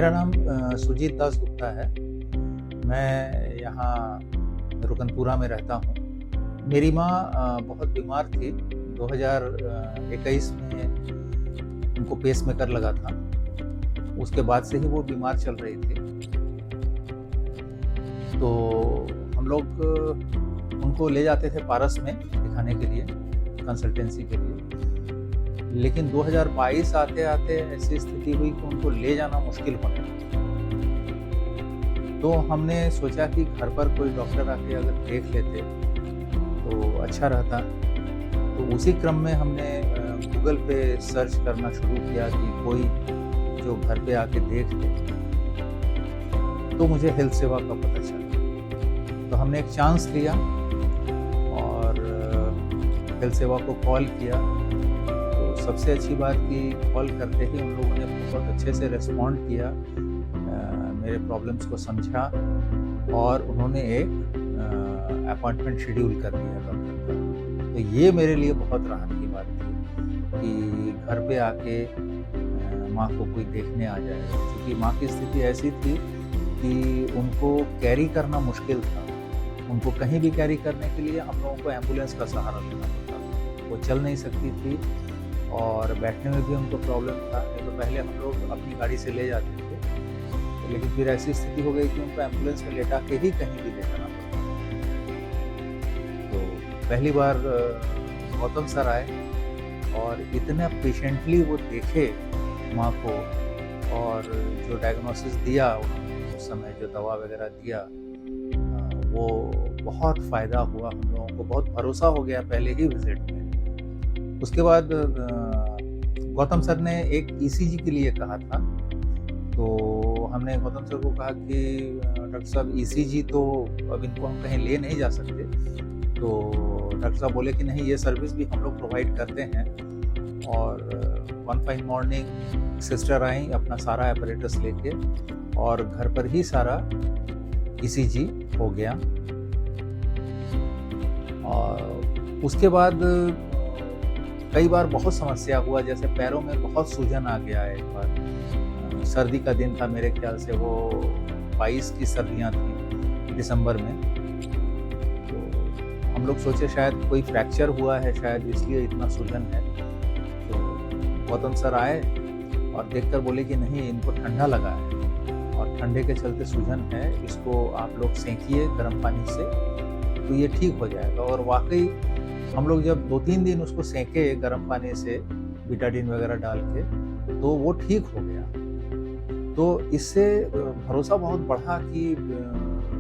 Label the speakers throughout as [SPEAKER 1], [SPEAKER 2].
[SPEAKER 1] मेरा नाम सुजीत दास गुप्ता है। मैं यहाँ रुकनपुरा में रहता हूँ। मेरी माँ बहुत बीमार थी। 2021 में उनको पेसमेकर लगा था। उसके बाद से ही वो बीमार चल रही थी। तो हम लोग उनको ले जाते थे पारस में दिखाने के लिए, कंसल्टेंसी के लिए। लेकिन 2022 आते आते ऐसी स्थिति हुई कि उनको ले जाना मुश्किल होने लगा। तो हमने सोचा कि घर पर कोई डॉक्टर आके अगर देख लेते तो अच्छा रहता। तो उसी क्रम में हमने गूगल पे सर्च करना शुरू किया कि कोई जो घर पे आके देख ले। तो मुझे हेल्थ सेवा का पता चला। तो हमने एक चांस लिया और हेल्थ सेवा को कॉल किया। सबसे अच्छी बात कि कॉल करते ही उन लोगों ने बहुत अच्छे से रिस्पॉन्ड किया, मेरे प्रॉब्लम्स को समझा और उन्होंने एक अपॉइंटमेंट शेड्यूल कर दिया डॉक्टर का। तो ये मेरे लिए बहुत राहत की बात थी कि घर पे आके माँ को कोई देखने आ जाए। क्योंकि माँ की स्थिति ऐसी थी कि उनको कैरी करना मुश्किल था। उनको कहीं भी कैरी करने के लिए हम लोगों को एम्बुलेंस का सहारा लेना पड़ता। वो चल नहीं सकती थी और बैठने में भी उनको प्रॉब्लम था। नहीं तो पहले हम लोग अपनी गाड़ी से ले जाते थे, लेकिन फिर ऐसी स्थिति हो गई कि उनको एम्बुलेंस में लेटा के ही कहीं भी ले जाना पड़ता। तो पहली बार गौतम सर आए और इतना पेशेंटली वो देखे माँ को और जो डायग्नोसिस दिया उन्होंने उस समय, जो दवा वगैरह दिया, वो बहुत फ़ायदा हुआ। हम लोगों को बहुत भरोसा हो गया पहले ही विजिट में। उसके बाद गौतम सर ने एक ईसीजी के लिए कहा था। तो हमने गौतम सर को कहा कि डॉक्टर साहब ईसीजी तो अब इनको हम कहीं ले नहीं जा सकते। तो डॉक्टर साहब बोले कि नहीं, ये सर्विस भी हम लोग प्रोवाइड करते हैं। और वन फाइन मॉर्निंग सिस्टर आई अपना सारा एपरेटस लेके और घर पर ही सारा ईसीजी हो गया। और उसके बाद कई बार बहुत समस्या हुआ, जैसे पैरों में बहुत सूजन आ गया। एक बार सर्दी का दिन था, मेरे ख्याल से वो 22 की सर्दियाँ थी दिसंबर में। तो हम लोग सोचे शायद कोई फ्रैक्चर हुआ है, शायद इसलिए इतना सूजन है। तो गौतम सर आए और देखकर बोले कि नहीं, इनको ठंडा लगा है और ठंडे के चलते सूजन है, इसको आप लोग सेंकिए गर्म पानी से तो ये ठीक हो जाएगा। और वाकई हम लोग जब 2-3 दिन उसको सेंके गर्म पानी से बीटाडीन वगैरह डाल के, तो वो ठीक हो गया। तो इससे भरोसा बहुत बढ़ा कि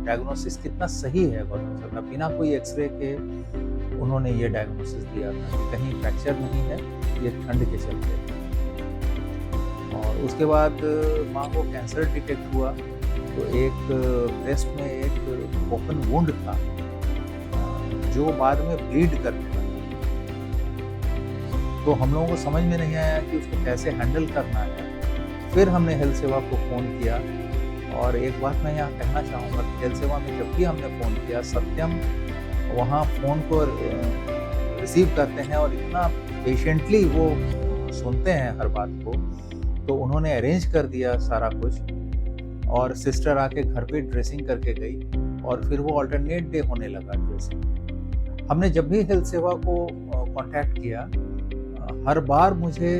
[SPEAKER 1] डायग्नोसिस कितना सही है गौतम सर का। बिना कोई एक्सरे के उन्होंने ये डायग्नोसिस दिया था कि कहीं फ्रैक्चर नहीं है, ये ठंड के चलते। और उसके बाद माँ को कैंसर डिटेक्ट हुआ। तो एक ब्रेस्ट में एक ओपन वुंड था जो बाद में ब्लीड करने लगा। तो हम लोगों को समझ में नहीं आया कि उसको कैसे हैंडल करना है। फिर हमने हेल्थ सेवा को फ़ोन किया। और एक बात मैं यहाँ कहना चाहूँगा कि हेल्थ सेवा में जब भी हमने फ़ोन किया, सत्यम वहाँ फ़ोन को रिसीव करते हैं और इतना पेशेंटली वो सुनते हैं हर बात को। तो उन्होंने अरेंज कर दिया सारा कुछ और सिस्टर आके घर पे ड्रेसिंग करके गई और फिर वो अल्टरनेट डे होने लगा ड्रेसिंग। हमने जब भी हेल्थ सेवा को कांटेक्ट किया, हर बार मुझे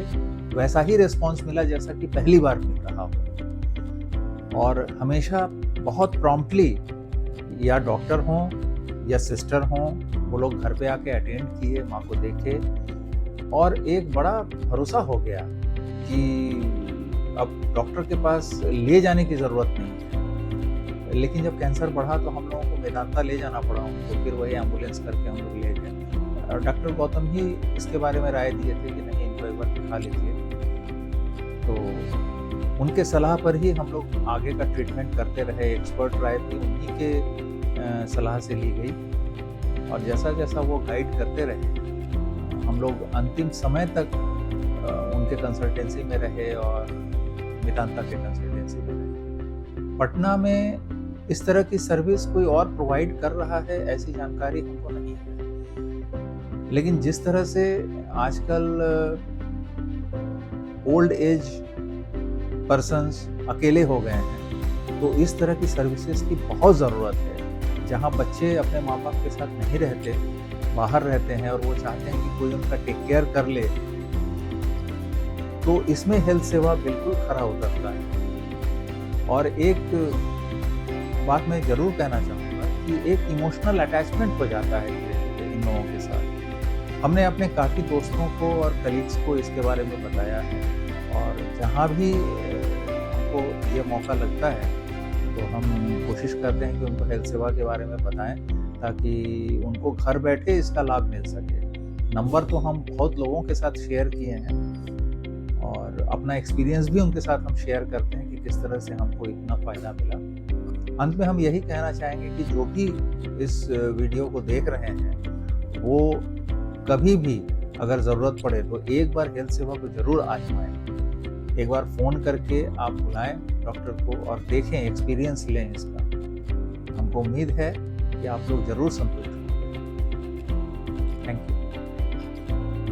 [SPEAKER 1] वैसा ही रिस्पांस मिला जैसा कि पहली बार मिल रहा हो। और हमेशा बहुत प्रॉम्प्टली या डॉक्टर हों या सिस्टर हों, वो लोग घर पे आके अटेंड किए, माँ को देखे। और एक बड़ा भरोसा हो गया कि अब डॉक्टर के पास ले जाने की ज़रूरत नहीं है। लेकिन जब कैंसर बढ़ा तो हम लोगों को मेदांता ले जाना पड़ा उनको। फिर वही एम्बुलेंस करके हम लोग ले गए। डॉक्टर गौतम ही इसके बारे में राय दिए थे कि नहीं, इनको एक बार दिखा लीजिए। तो उनके सलाह पर ही हम लोग आगे का ट्रीटमेंट करते रहे। एक्सपर्ट राय थी, उन्हीं के सलाह से ली गई। और जैसा जैसा वो गाइड करते रहे, हम लोग अंतिम समय तक उनके कंसल्टेंसी में रहे और मेदांता के कंसल्टेंसी में रहे। पटना में इस तरह की सर्विस कोई और प्रोवाइड कर रहा है ऐसी जानकारी हमको नहीं है। लेकिन जिस तरह से आजकल ओल्ड एज पर्सन्स अकेले हो गए हैं। तो इस तरह की सर्विसेज की बहुत ज़रूरत है, जहाँ बच्चे अपने माँ बाप के साथ नहीं रहते, बाहर रहते हैं और वो चाहते हैं कि कोई उनका टेक केयर कर ले, तो इसमें हेल्थ सेवा बिल्कुल खरा उतरता है। और एक बात मैं ज़रूर कहना चाहूँगा कि एक इमोशनल अटैचमेंट हो जाता है इन लोगों के साथ। हमने अपने काफ़ी दोस्तों को और कलीग्स को इसके बारे में बताया है, और जहाँ भी हमको ये मौका लगता है तो हम कोशिश करते हैं कि उनको हेल्थ सेवा के बारे में बताएं, ताकि उनको घर बैठे इसका लाभ मिल सके। नंबर तो हम बहुत लोगों के साथ शेयर किए हैं और अपना एक्सपीरियंस भी उनके साथ हम शेयर करते हैं कि किस तरह से हमको इतना फ़ायदा मिला। अंत में हम यही कहना चाहेंगे कि जो भी इस वीडियो को देख रहे हैं वो कभी भी अगर ज़रूरत पड़े तो एक बार हेल्थ सेवा को ज़रूर आजमाएं। एक बार फ़ोन करके आप बुलाएं डॉक्टर को और देखें, एक्सपीरियंस लें इसका। हमको उम्मीद है कि आप लोग ज़रूर संतुष्ट होंगे। Thank you.